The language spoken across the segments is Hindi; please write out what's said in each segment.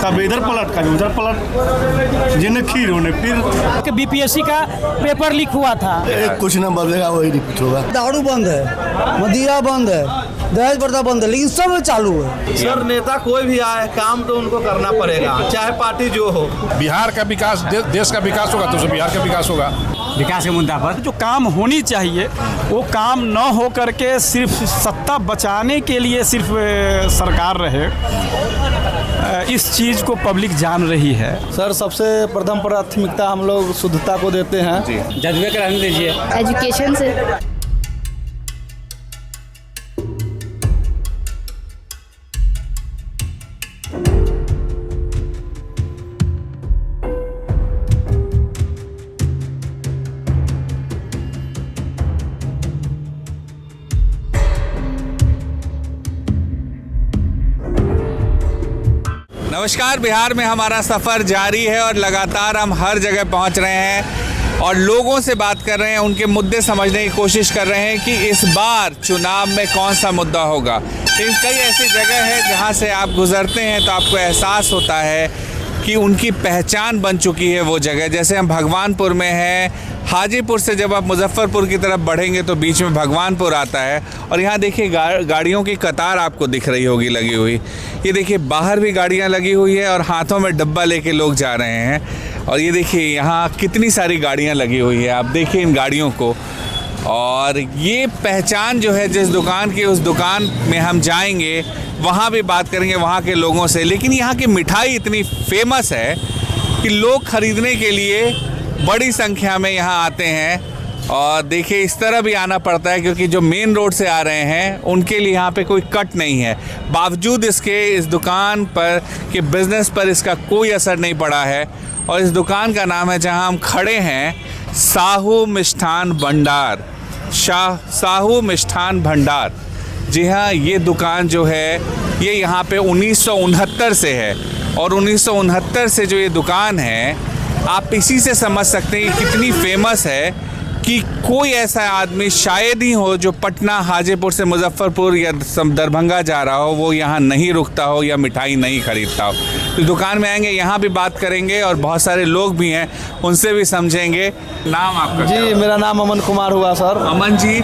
कभी इधर पलट कभी उधर पलट, जिन्हें खीर होने फिर बीपीएससी का पेपर लीक हुआ था। कुछ ना बदलेगा, वही रिपीट होगा। दारू बंद है, मदिरा बंद है, दहेज प्रथा बंद है, लेकिन सब चालू है। सर नेता कोई भी आए काम तो उनको करना पड़ेगा, चाहे पार्टी जो हो। बिहार का विकास देश का विकास होगा तो बिहार का विकास होगा। विकास के मुद्दा पर जो काम होनी चाहिए वो काम न हो करके सिर्फ सत्ता बचाने के लिए सिर्फ सरकार रहे, इस चीज़ को पब्लिक जान रही है। सर सबसे प्रथम प्राथमिकता हम लोग शुद्धता को देते हैं। जज्बे के रहने दीजिए। एजुकेशन से नमस्कार। बिहार में हमारा सफ़र जारी है और लगातार हम हर जगह पहुंच रहे हैं और लोगों से बात कर रहे हैं, उनके मुद्दे समझने की कोशिश कर रहे हैं कि इस बार चुनाव में कौन सा मुद्दा होगा। कई ऐसी जगह है जहां से आप गुजरते हैं तो आपको एहसास होता है कि उनकी पहचान बन चुकी है वो जगह। जैसे हम भगवानपुर में हैं, हाजीपुर से जब आप मुजफ्फरपुर की तरफ बढ़ेंगे तो बीच में भगवानपुर आता है और यहाँ देखिए गाड़ियों की कतार आपको दिख रही होगी लगी हुई। ये देखिए बाहर भी गाड़ियाँ लगी हुई है और हाथों में डब्बा लेके लोग जा रहे हैं। और ये देखिए यहाँ कितनी सारी गाड़ियाँ लगी हुई है, आप देखिए इन गाड़ियों को। और ये पहचान जो है जिस दुकान की, उस दुकान में हम जाएंगे, वहाँ भी बात करेंगे वहाँ के लोगों से। लेकिन यहाँ की मिठाई इतनी फेमस है कि लोग ख़रीदने के लिए बड़ी संख्या में यहाँ आते हैं। और देखिए इस तरह भी आना पड़ता है क्योंकि जो मेन रोड से आ रहे हैं उनके लिए यहाँ पे कोई कट नहीं है। बावजूद इसके इस दुकान पर के बिज़नेस पर इसका कोई असर नहीं पड़ा है। और इस दुकान का नाम है, जहाँ हम खड़े हैं, साहू मिष्ठान भंडार। साहू मिष्ठान भंडार। जी हाँ, ये दुकान जो है ये यहाँ पे 1969 से है। और 1969 से जो ये दुकान है, आप इसी से समझ सकते हैं कि कितनी फेमस है कि कोई ऐसा आदमी शायद ही हो जो पटना, हाजीपुर से मुजफ्फरपुर या दरभंगा जा रहा हो, वो यहाँ नहीं रुकता हो या मिठाई नहीं खरीदता हो। तो दुकान में आएंगे, यहाँ भी बात करेंगे और बहुत सारे लोग भी हैं, उनसे भी समझेंगे। नाम आपका? जी मेरा नाम अमन कुमार हुआ सर। अमन जी,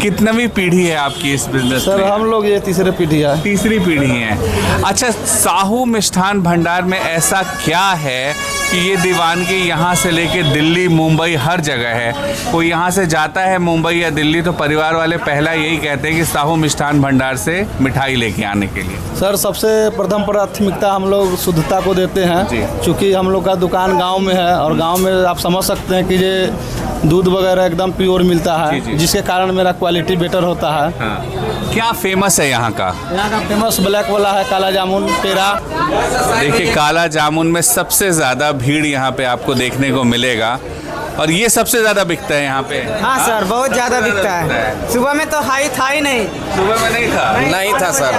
कितनवीं पीढ़ी है आपकी इस बिजनेस सर में? हम लोग ये तीसरी पीढ़ी है। तीसरी पीढ़ी है। अच्छा, साहू मिष्ठान भंडार में ऐसा क्या है कि ये दीवानगी यहाँ से लेके दिल्ली, मुंबई हर जगह है? कोई यहाँ से जाता है मुंबई या दिल्ली तो परिवार वाले पहला यही कहते हैं कि साहू मिष्ठान भंडार से मिठाई लेके आने के लिए। सर सबसे प्रथम प्राथमिकता हम लोग शुद्धता को देते हैं, क्योंकि हम लोग का दुकान गांव में है और गांव में आप समझ सकते हैं कि ये दूध वगैरह एकदम प्योर मिलता है, जिसके कारण मेरा क्वालिटी बेटर होता है। हाँ। क्या फेमस है यहाँ का? यहाँ का फेमस ब्लैक वाला है, काला जामुन, पेड़ा। देखिए काला जामुन में सबसे ज़्यादा भीड़ यहाँ पे आपको देखने को मिलेगा और ये सबसे ज़्यादा बिकता है यहाँ पे। हाँ सर, बहुत ज़्यादा बिकता है। सुबह में तो हाई था ही नहीं। सुबह में नहीं था? नहीं था सर।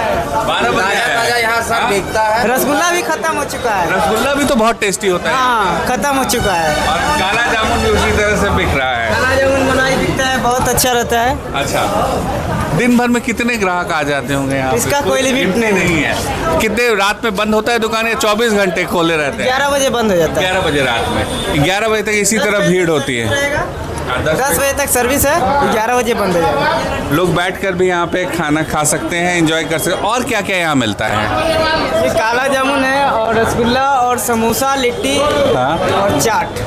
12 बजे यहाँ सब बिकता है। रसगुल्ला भी खत्म हो चुका है। रसगुल्ला भी तो बहुत टेस्टी होता है। हाँ, खत्म हो चुका है। और काला जामुन भी उसी तरह से बिक रहा है। काला जामुन मलाई बिकता है, बहुत अच्छा रहता है। अच्छा, दिन भर में कितने ग्राहक आ जाते होंगे यहाँ? इसका कोई लिमिट नहीं है। कितने रात में बंद होता है दुकान या 24 घंटे खोले रहते हैं? 11 बजे बंद हो जाता है। 11 बजे रात में। 11 बजे तक इसी तरह भीड़ होती है। 10 बजे तक सर्विस है, 11 बजे बंद हो जाता है। लोग बैठकर भी यहाँ पे खाना खा सकते हैं, एंजॉय कर सकते हैं। और क्या क्या यहाँ मिलता है? ये काला जामुन है और रसगुल्ला और समोसा, लिट्टी और चाट।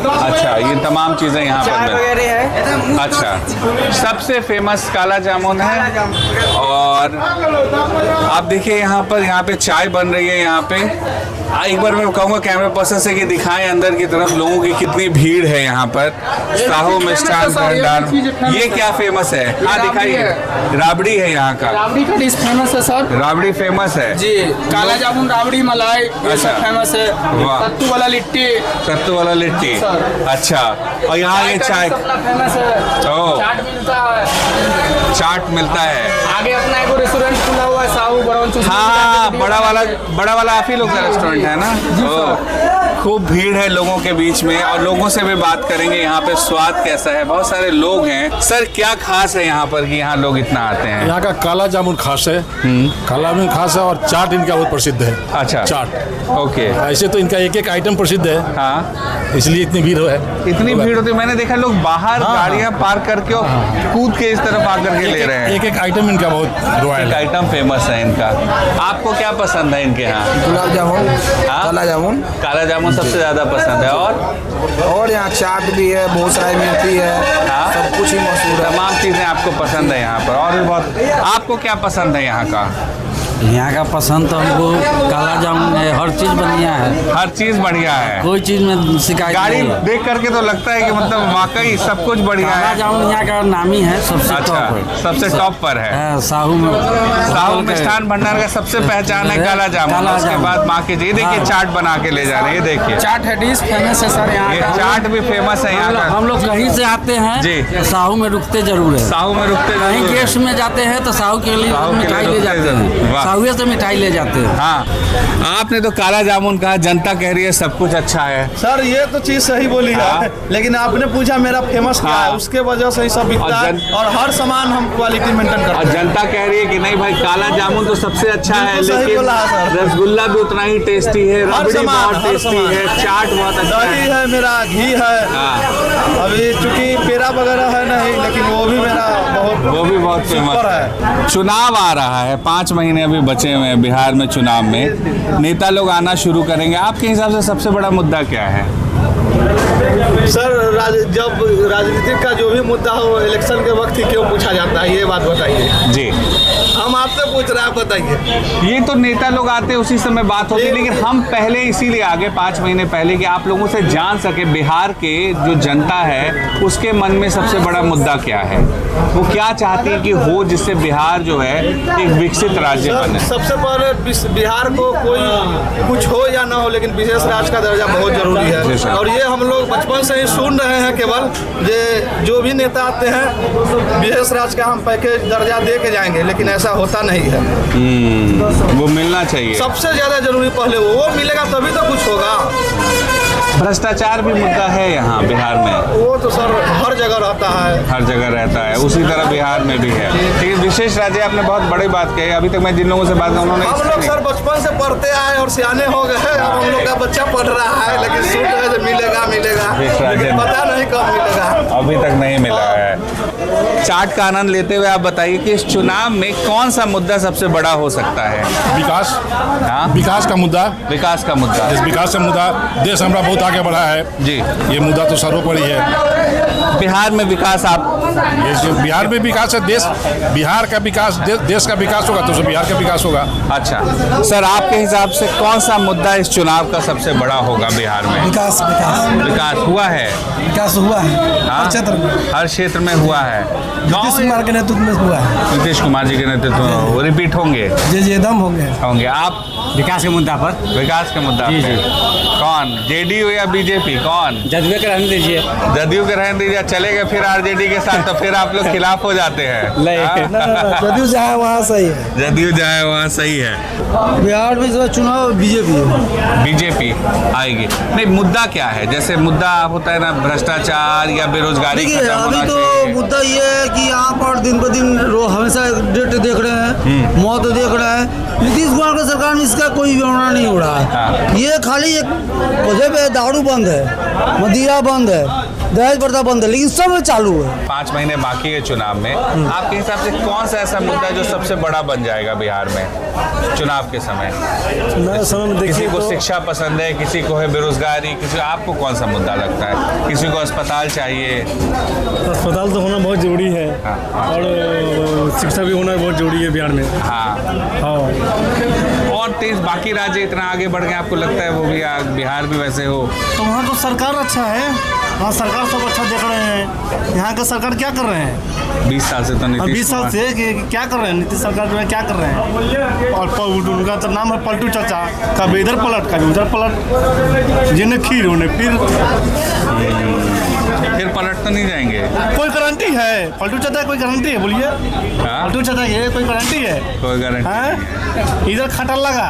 अच्छा, ये तमाम चीज़ें यहाँ चाट पर वगैरह है। अच्छा, सबसे फेमस काला जामुन है। और आप देखिए यहाँ पे चाय बन रही है यहाँ पे। एक बार मैं कहूँगा कैमरा पर्सन से कि दिखाएं अंदर की तरफ लोगों की कितनी भीड़ है यहाँ पर। साहू मिष्ठान भंडार, ये क्या फेमस है? हाँ दिखाइए। राबड़ी है यहाँ का। राबड़ी का डिश फेमस है सर। राबड़ी फेमस है जी। काला जामुन, राबड़ी, मलाई, ये सब फेमस है। सत्तू वाला लिट्टी। सत्तू वाला लिट्टी, अच्छा। और यहाँ ये चाय फेमस है। ओह, चाट मिलता है। चाट मिलता है। आगे अपना एक रेस्टोरेंट खुला हुआ है, साहू ब्राउन हाँ, बड़ा वाला आप ही लोग का रेस्टोरेंट है ना? खूब भीड़ है लोगों के बीच में और लोगों से भी बात करेंगे यहाँ पे स्वाद कैसा है। बहुत सारे लोग हैं। सर क्या खास है यहाँ पर कि यहाँ लोग इतना आते हैं? यहाँ का काला जामुन खास है, काला जामुन खास है और चाट इनका बहुत प्रसिद्ध है। अच्छा, चाट। ओके। ऐसे तो इनका एक एक आइटम प्रसिद्ध है। हाँ, इसलिए इतनी भीड़ है। इतनी भीड़ होती है। मैंने देखा लोग बाहर गाड़ियाँ पार्क करके और कूद के इस तरफ आकर के ले रहे हैं। एक एक आइटम इनका बहुत रॉयल है। आइटम फेमस है इनका। आपको क्या पसंद है इनके यहाँ? गुलाब जामुन, काला जामुन। काला जामुन सबसे ज्यादा पसंद है। और यहाँ चाट भी है, बहुत सारी मिलती है। हाँ? सब कुछ ही मशहूर है। तमाम चीजें आपको पसंद है यहाँ पर। और भी बहुत। आपको क्या पसंद है यहाँ का? यहाँ का पसंद तो हमको काला जामुन है, हर चीज़ बढ़िया है। हर चीज़ बढ़िया है, कोई चीज़ में शिकायत गाड़ी नहीं है। देख करके तो लगता है कि मतलब वाकई सब कुछ बढ़िया काला है। जामुन यहाँ का नामी है, सबसे अच्छा, टॉप है। सबसे टॉप पर है। साहू में मिष्ठान भंडार का सबसे पहचान है काला जामुन। काला उसके जामुन। बाद माँ के जी देखिए चाट बना के ले जा रहे हैं। ये देखिए चाट है, डिश फेमस है सर यहाँ ये का। चाट भी फेमस है यहाँ का। हम लोग कहीं से आते हैं जी। साहू में रुकते जरूर है। साहू में रुकते कहीं जरूर हैं। गेस्ट में जाते हैं तो साहू के लिए साहू के लिए मिठाई ले रुकते जाते जरूर। हैं, वाह। साहू से मिठाई ले जाते हैं। हाँ, आपने तो काला जामुन कहा, जनता कह रही है सब कुछ अच्छा है। सर ये तो चीज सही बोली हाँ। है, लेकिन आपने पूछा मेरा फेमस क्या हाँ। है, उसके वजह से ही सब बिकता और है और हर सामान हम क्वालिटी मेंटेन और करते हैं। जनता कह रही है कि नहीं भाई काला जामुन तो सबसे अच्छा है, बिल्कुल सही लेकिन बोला है सर। रसगुल्ला भी उतना ही टेस्टी है, रबड़ी बहुत टेस्टी है, चाट बहुत अच्छा दही है। है, मेरा घी है। हाँ। अभी चूंकि पेड़ा वगैरह है नहीं, लेकिन वो भी मेरा वो भी बहुत फेमस सुपर है। चुनाव आ रहा है, 5 महीने अभी बचे हुए हैं बिहार में। चुनाव में नेता लोग आना शुरू करेंगे। आपके हिसाब से सबसे बड़ा मुद्दा क्या है? सर जब राजनीतिक का जो भी मुद्दा हो इलेक्शन के वक्त ही क्यों पूछा जाता है, ये बात बताइए। जी, हम आपसे पूछ रहे हैं, आप बताइए। ये तो नेता लोग आते उसी समय बात होती है, लेकिन हम पहले इसीलिए आगे 5 महीने पहले कि आप लोगों से जान सके बिहार के जो जनता है उसके मन में सबसे बड़ा मुद्दा क्या है, वो क्या चाहती है कि हो, जिससे बिहार जो है एक विकसित राज्य बने। सबसे पहले बिहार को कोई कुछ हो या ना हो, लेकिन विशेष राज्य का दर्जा बहुत जरूरी है। और ये हम लोग बचपन से ही सुन रहे हैं केवल जो भी नेता आते हैं विशेष राज्य का हम पैकेज दर्जा दे के जाएंगे, लेकिन ऐसा होता नहीं है। वो मिलना चाहिए। सबसे ज्यादा जरूरी पहले वो मिलेगा तभी तो कुछ होगा। भ्रष्टाचार भी मुद्दा है यहाँ बिहार में। वो तो सर हर जगह रहता है, हर जगह रहता है, उसी तरह बिहार में भी है। लेकिन विशेष राज्य आपने बहुत बड़ी बात कही। अभी तक मैं जिन लोगों से बात कर उन्होंने हम लोग सर बचपन से पढ़ते आए और सियाने हो गए। अब हम लोग का बच्चा पढ़ रहा है, लेकिन सुन रहे हैं मिलेगा लेकिन पता नहीं कब मिलेगा। अभी तक नहीं मिला है। चाट का आनंद लेते हुए आप बताइए कि इस चुनाव में कौन सा मुद्दा सबसे बड़ा हो सकता है? विकास। हाँ, विकास का मुद्दा। विकास का मुद्दा। इस विकास का मुद्दा देश हमारा बहुत आगे बढ़ा है जी। ये मुद्दा तो सर्वोपरि है। बिहार में विकास बिहार में विकास है। बिहार का विकास देश का विकास होगा तो बिहार का विकास होगा। अच्छा सर, आपके हिसाब से कौन सा मुद्दा इस चुनाव का सबसे बड़ा होगा बिहार में? विकास विकास हुआ है। विकास हुआ है हाँ? हर क्षेत्र में। हर क्षेत्र में हुआ है। नीतीश कुमार के नेतृत्व में हुआ है। नीतीश कुमार जी के नेतृत्व में रिपीट होंगे। जी एकदम होंगे। आप विकास के मुद्दा पर। विकास के मुद्दा पे कौन, जेडीयू या बीजेपी, कौन? जदयू के रहने दीजिए। जदयू के रहने दीजिए, चलेगा फिर आरजेडी के साथ तो फिर आप लोग खिलाफ हो जाते हैं। जदयू जहाँ वहाँ सही है। जदयू जाए वहाँ सही है। बिहार में जो चुनाव बीजेपी है। बीजेपी आएगी। नहीं, मुद्दा क्या है? जैसे मुद्दा होता है ना, भ्रष्टाचार या बेरोजगारी देखिए खत्म होना अभी तो चाहिए। मुद्दा ये है कि यहाँ पर दिन ब दिन हमेशा डेट देख रहे हैं, मौत देख रहे हैं। नीतीश कुमार की सरकार में इसका कोई व्यवहार नहीं हो रहा है। हाँ। ये खाली एक वजह पे दारू बंद है, मदिरा बंद है, दहेज प्रथा बंद है, लेकिन सब चालू है। 5 महीने बाकी है चुनाव में। आपके हिसाब से कौन सा ऐसा मुद्दा है जो सबसे बड़ा बन जाएगा बिहार में चुनाव के समय? किसी को शिक्षा पसंद है, किसी को है बेरोजगारी, किसी आपको कौन सा मुद्दा लगता है? किसी को अस्पताल चाहिए। अस्पताल तो होना बहुत जरूरी है और शिक्षा भी होना बहुत जरूरी है बिहार में। हाँ, और तेज बाकी राज्य इतना आगे बढ़ गए, आपको लगता है वो भी बिहार भी वैसे हो? तो वहाँ तो सरकार अच्छा है, वहाँ सरकार सब अच्छा देख रहे हैं। यहाँ का सरकार क्या कर रहे हैं? 20 साल से तो नीतीश 20 साल से क्या कर रहे हैं? नीतीश सरकार जो है क्या कर रहे हैं? और उनका तो नाम है पलटू चाचा। कभी इधर पलट, कभी उधर पलट, जिन्हें खीर उन्हें फिर। फिर पलट तो नहीं जाएंगे? कोई गारंटी है? पलटू चाचा है, कोई गारंटी है? बोलिए, पलटू चाचा ये कोई गारंटी है? कोई गारंटी हैं? इधर खटा लगा,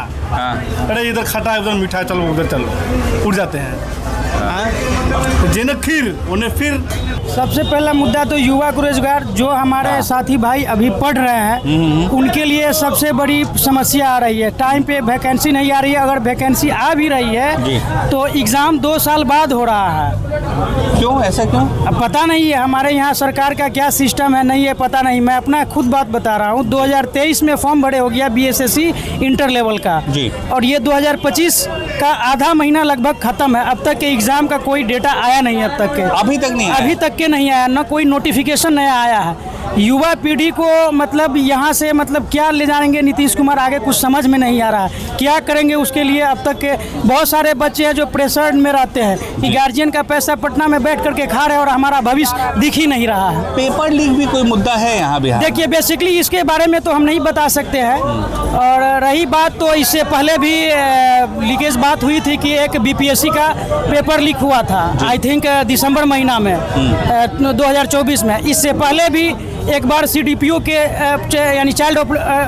अरे इधर खटा, उधर मीठा, चलो उधर चलो, उड़ जाते हैं। जिन्हें खीर उन्हें फिर। सबसे पहला मुद्दा तो युवा को रोजगार, जो हमारे साथी भाई अभी पढ़ रहे हैं उनके लिए सबसे बड़ी समस्या आ रही है। टाइम पे वैकेंसी नहीं आ रही है, अगर वैकेंसी आ भी रही है तो एग्ज़ाम 2 साल बाद हो रहा है। क्यों, ऐसा क्यों? अब पता नहीं है हमारे यहाँ सरकार का क्या सिस्टम है, नहीं है पता नहीं। मैं अपना खुद बात बता रहा हूँ, 2023 में फॉर्म भरे हो गया BSSC इंटर लेवल का जी, और ये 2025 का आधा महीना लगभग खत्म है, अब तक के एग्जाम का कोई डेटा आया नहीं, अब तक के अभी तक नहीं, अभी तक के नहीं आया, ना कोई नोटिफिकेशन नया आया है। युवा पीढ़ी को मतलब यहाँ से मतलब क्या ले जाएंगे नीतीश कुमार आगे, कुछ समझ में नहीं आ रहा है, क्या करेंगे उसके लिए। अब तक के बहुत सारे बच्चे हैं जो प्रेशर में रहते हैं कि गार्जियन का पैसा पटना में बैठ करके खा रहे हैं और हमारा भविष्य दिख ही नहीं रहा है। पेपर लीक भी कोई मुद्दा है यहाँ बिहार? देखिए, बेसिकली इसके बारे में तो हम नहीं बता सकते हैं, और रही बात तो इससे पहले भी लीकेज बात हुई थी कि एक BPSC का पेपर लीक हुआ था, आई थिंक दिसंबर महीना में 2024 में। इससे पहले भी एक बार CDPO के यानी चाइल्ड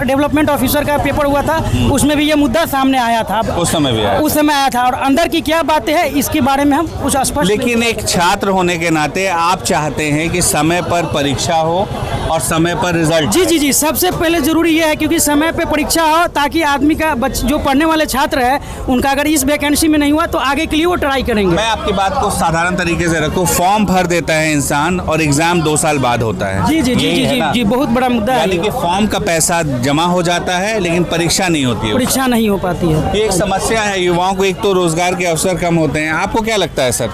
डेवलपमेंट ऑफिसर का पेपर हुआ था, उसमें भी ये मुद्दा सामने आया था। उस समय भी आया, उस समय आया था, और अंदर की क्या बातें हैं इसके बारे में हम कुछ स्पष्ट। लेकिन एक छात्र होने के नाते आप चाहते हैं कि समय पर परीक्षा हो और समय पर रिजल्ट? जी जी जी, सबसे पहले जरूरी ये है क्योंकि समय पे परीक्षा हो, ताकि आदमी का जो पढ़ने वाले छात्र है उनका अगर इस वैकेंसी में नहीं हुआ तो आगे के लिए वो ट्राई करेंगे। मैं आपकी बात को साधारण तरीके से रखूं, फॉर्म भर देता है इंसान और एग्जाम 2 साल बाद होता है। जी जी जी जी जी जी, बहुत बड़ा मुद्दा है। यानी कि फॉर्म का पैसा जमा हो जाता है लेकिन परीक्षा नहीं होती है, परीक्षा नहीं हो पाती है। एक समस्या है युवाओं को, एक तो रोजगार के अवसर कम होते हैं। आपको क्या लगता है सर?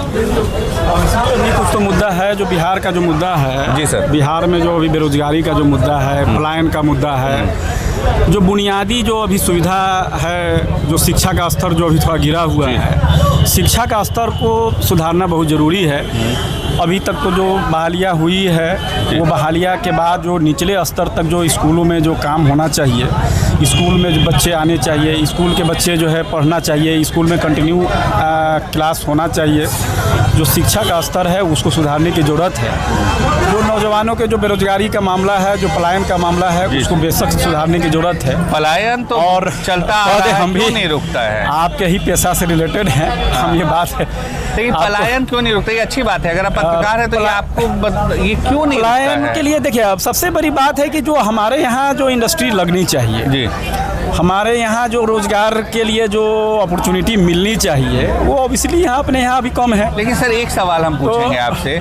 नहीं, कुछ तो मुद्दा है जो बिहार का जो मुद्दा है जी सर, बिहार में जो अभी बेरोजगारी का जो मुद्दा है, पलायन का मुद्दा है, जो बुनियादी जो अभी सुविधा है, जो शिक्षा का स्तर जो अभी थोड़ा गिरा हुआ है, शिक्षा का स्तर को सुधारना बहुत ज़रूरी है। अभी तक तो जो बहालियाँ हुई है वो बहालियाँ के बाद जो निचले स्तर तक जो स्कूलों में जो काम होना चाहिए, स्कूल में जो बच्चे आने चाहिए, स्कूल के बच्चे जो है पढ़ना चाहिए, स्कूल में कंटिन्यू क्लास होना चाहिए, जो शिक्षा का स्तर है उसको सुधारने की ज़रूरत है। जो नौजवानों के जो बेरोजगारी का मामला है, जो पलायन का मामला है, उसको बेशक सुधारने की ज़रूरत है। पलायन तो और चलता आ रहा है, हम भी नहीं रुकता है। आपके ही पेशा से रिलेटेड हैं, हम ये बात है। लेकिन पलायन क्यों नहीं रुकता? ये अच्छी बात है, अगर आप पत्रकार है तो ये आपको ये क्यों नहीं रुकता है? पलायन के लिए देखिए, अब सबसे बड़ी बात है कि जो हमारे यहाँ जो इंडस्ट्री लगनी चाहिए जी, हमारे यहाँ जो रोजगार के लिए जो अपॉर्चुनिटी मिलनी चाहिए वो ऑब्वियसली यहाँ अपने यहाँ भी कम है। लेकिन सर एक सवाल हम पूछेंगे आपसे,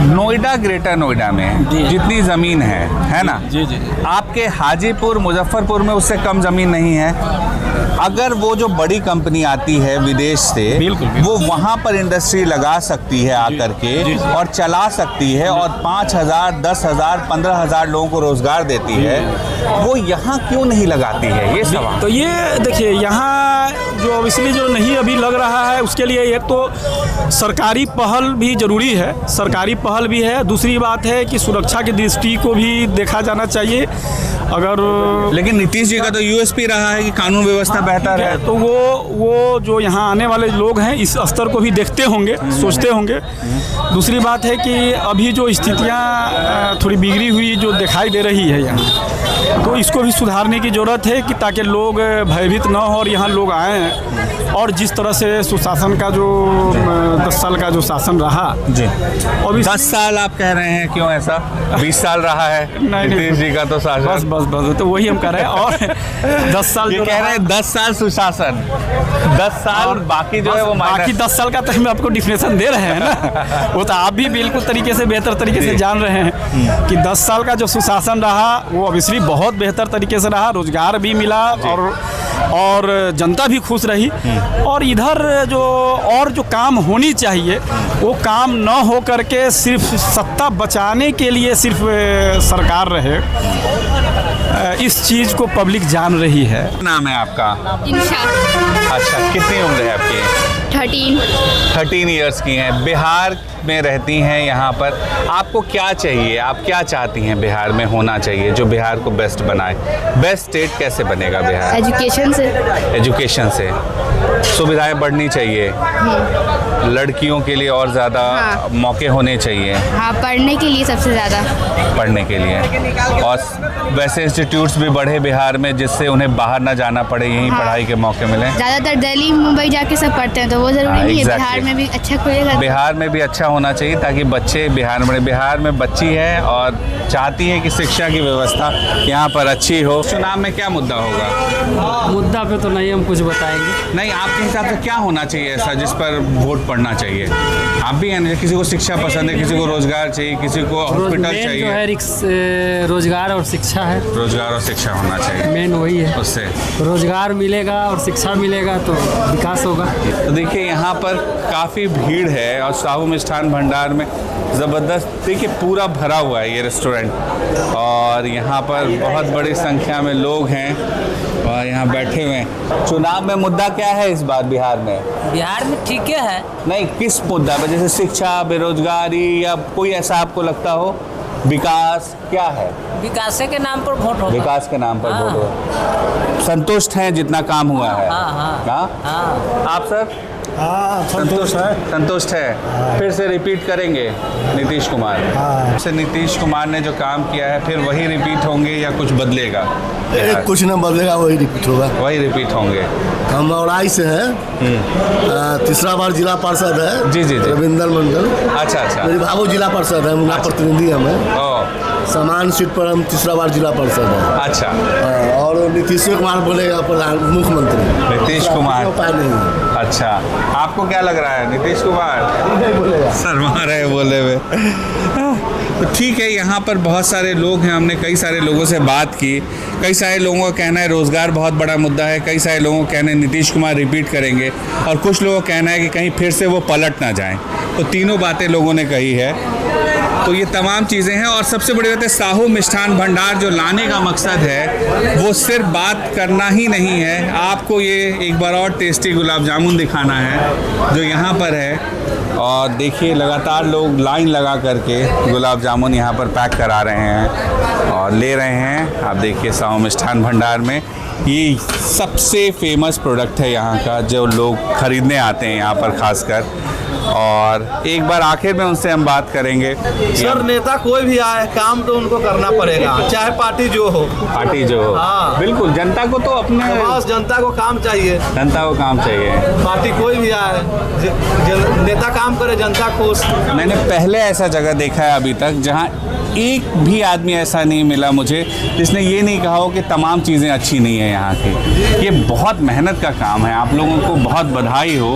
नोएडा, ग्रेटर नोएडा में जितनी ज़मीन है ना जी जी, आपके हाजीपुर, मुजफ्फरपुर में उससे कम ज़मीन नहीं है। अगर वो जो बड़ी कंपनी आती है विदेश से, बिल्कुल। वो वहाँ पर इंडस्ट्री लगा सकती है आकर के और चला सकती है और 5,000, 10,000, 15,000 लोगों को रोजगार देती है, वो यहाँ क्यों नहीं लगाती है? ये सवाल। तो ये देखिए, यहाँ जो ऑब्वियसली जो नहीं अभी लग रहा है उसके लिए एक तो सरकारी पहल भी ज़रूरी है, सरकारी पहल भी है। दूसरी बात है कि सुरक्षा की दृष्टि को भी देखा जाना चाहिए। अगर लेकिन नीतीश जी का तो USP रहा है कि कानून व्यवस्था बेहतर है, तो वो जो यहाँ आने वाले लोग हैं इस स्तर को भी देखते होंगे, सोचते होंगे। दूसरी बात है कि अभी जो स्थितियाँ थोड़ी बिगड़ी हुई जो दिखाई दे रही है यहाँ, तो इसको भी सुधारने की ज़रूरत है कि ताकि लोग भयभीत न हो और यहाँ लोग आएँ। और जिस तरह से सुशासन का जो 10 साल का जो शासन रहा जी, और 10 साल आप कह रहे हैं, क्यों ऐसा? 20 साल रहा है नीतीश जी का तो शासन। बस तो वही हम कह रहे हैं। और 10 साल ये कह रहे हैं 10 साल सुशासन, 10 साल बाकी जो है वो बाकी 10 साल का तो हम आपको डिफिनेशन दे रहे हैं ना, वो तो आप भी बिल्कुल तरीके से बेहतर तरीके से जान रहे हैं कि 10 साल का जो सुशासन रहा वो ऑब्वियसली बहुत बेहतर तरीके से रहा, रोजगार भी मिला और जनता भी खुश रही। और इधर जो काम होनी चाहिए वो काम न हो करके सिर्फ सत्ता बचाने के लिए सिर्फ सरकार रहे, इस चीज़ को पब्लिक जान रही है। नाम है आपका? इंशा। अच्छा, कितनी उम्र है आपकी? 13 ईयर्स की हैं, बिहार में रहती हैं। यहाँ पर आपको क्या चाहिए, आप क्या चाहती हैं बिहार में होना चाहिए जो बिहार को बेस्ट बनाए? बेस्ट स्टेट कैसे बनेगा बिहार? एजुकेशन से। एजुकेशन से। सुविधाएं बढ़नी चाहिए, लड़कियों के लिए और ज़्यादा मौके होने चाहिए। हाँ, पढ़ने के लिए सबसे ज़्यादा, पढ़ने के लिए। और वैसे इंस्टीट्यूट्स भी बढ़े बिहार में, जिससे उन्हें बाहर ना जाना पड़े, यहीं पढ़ाई के मौके मिले। ज़्यादातर दिल्ली मुंबई जाके सब पढ़ते हैं, तो वो ज़रूरी नहीं है। बिहार में भी अच्छा खुलेगा, बिहार में भी अच्छा होना चाहिए, ताकि बच्चे बिहार में बच्ची है और चाहती है कि शिक्षा की व्यवस्था यहाँ पर अच्छी हो। चुनाव में क्या मुद्दा होगा? मुद्दा पे तो नहीं हम कुछ बताएंगे। नहीं, आपके हिसाब से क्या होना चाहिए ऐसा जिस पर वोट पड़ना चाहिए? आप भी हैं, किसी को शिक्षा पसंद है, किसी को रोजगार चाहिए, किसी को हॉस्पिटल चाहिए। जो है रोजगार और शिक्षा है। रोजगार और शिक्षा होना चाहिए, मेन वही है। उससे रोजगार मिलेगा और शिक्षा मिलेगा तो विकास होगा। तो देखिए यहाँ पर काफ़ी भीड़ है और साहू मिष्ठान भंडार में ज़बरदस्त, देखिए पूरा भरा हुआ है ये रेस्टोरेंट, और यहाँ पर बहुत बड़ी संख्या में लोग हैं और यहाँ बैठे हुए हैं। चुनाव में मुद्दा क्या है इस बार बिहार में? बिहार में ठीक है। नहीं, किस मुद्दा पर? जैसे शिक्षा, बेरोजगारी, या कोई ऐसा आपको लगता हो? विकास क्या है? विकास के नाम पर वोट होगा। विकास के नाम पर वोट होगा। संतुष्ट हैं जितना काम हुआ है? हाँ। आप सर? हाँ, संतोष है। संतुष्ट है। फिर से रिपीट करेंगे नीतीश कुमार? से नीतीश कुमार ने जो काम किया है फिर वही रिपीट होंगे या कुछ बदलेगा? कुछ न बदलेगा, वही रिपीट होगा। वही रिपीट होंगे। हम औराई से हैं, तीसरा बार जिला पार्षद है। जी। रविंदर मंडल। अच्छा। मेरी भाभू जिला पार्षद है, उनका प्रतिनिधि हमें। समान सीट पर हम तीसरा बार जिला पार्षद है। अच्छा। और नीतीश कुमार बोलेगा प्रधान मुख्यमंत्री। नीतीश कुमार उपाय नहीं है। अच्छा, आपको क्या लग रहा है? नीतीश कुमार नहीं बोलेगा, शर्मा रहे बोले हुए। तो ठीक है, यहाँ पर बहुत सारे लोग हैं, हमने कई सारे लोगों से बात की। कई सारे लोगों का कहना है रोज़गार बहुत बड़ा मुद्दा है, कई सारे लोगों का कहना है नीतीश कुमार रिपीट करेंगे, और कुछ लोगों का कहना है कि कहीं फिर से वो पलट ना जाएं। तो तीनों बातें लोगों ने कही है। तो ये तमाम चीज़ें हैं, और सबसे बड़ी बात है साहू मिष्ठान भंडार जो लाने का मकसद है वो सिर्फ बात करना ही नहीं है, आपको ये एक बार और टेस्टी गुलाब जामुन दिखाना है जो यहाँ पर है। और देखिए लगातार लोग लाइन लगा करके गुलाब जामुन यहाँ पर पैक करा रहे हैं और ले रहे हैं। आप देखिए साहू मिष्ठान भंडार में ये सबसे फेमस प्रोडक्ट है यहाँ का, जो लोग ख़रीदने आते हैं यहाँ पर खासकर। और एक बार आखिर में उनसे हम बात करेंगे। सर, नेता कोई भी आए, काम तो उनको करना पड़ेगा, चाहे पार्टी जो हो। पार्टी जो हो, हाँ बिल्कुल। जनता को तो अपने बस जनता को काम चाहिए। जनता को काम चाहिए। पार्टी कोई भी आए, नेता काम करे, जनता खुश। मैंने पहले ऐसा जगह देखा है अभी तक जहाँ एक भी आदमी ऐसा नहीं मिला मुझे जिसने ये नहीं कहा हो कि तमाम चीज़ें अच्छी नहीं है यहाँ की। ये बहुत मेहनत का काम है, आप लोगों को बहुत बधाई हो।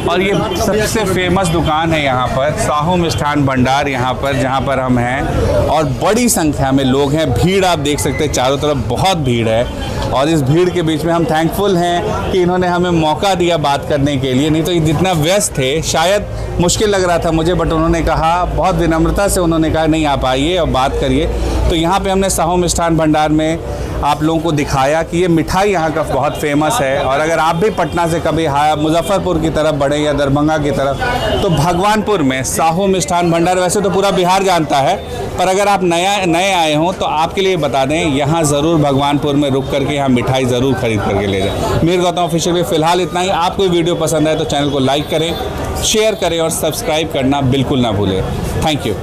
और ये सबसे फेमस दुकान है यहाँ पर, साहू मिष्ठान भंडार यहाँ पर, जहाँ पर हम हैं, और बड़ी संख्या में लोग हैं। भीड़ आप देख सकते हैं, चारों तरफ बहुत भीड़ है, और इस भीड़ के बीच में हम थैंकफुल हैं कि इन्होंने हमें मौका दिया बात करने के लिए। नहीं तो ये जितना व्यस्त थे, शायद मुश्किल लग रहा था मुझे, बट उन्होंने कहा, बहुत विनम्रता से उन्होंने कहा नहीं आप आइए और बात करिए। तो यहाँ पे हमने साहू मिष्ठान भंडार में आप लोगों को दिखाया कि ये मिठाई यहाँ का बहुत फेमस है। और अगर आप भी पटना से कभी मुजफ्फरपुर की तरफ बढ़े या दरभंगा की तरफ, तो भगवानपुर में साहू मिष्ठान भंडार, वैसे तो पूरा बिहार जानता है, पर अगर आप नए आए हों तो आपके लिए बता दें, यहाँ ज़रूर भगवानपुर में रुक करके यहाँ मिठाई ज़रूर खरीद करके ले जाएं। मीर गौतम ऑफिशियल में फ़िलहाल इतना ही। आपको वीडियो पसंद आए तो चैनल को लाइक करें, शेयर करें और सब्सक्राइब करना बिल्कुल ना भूलें। Thank you.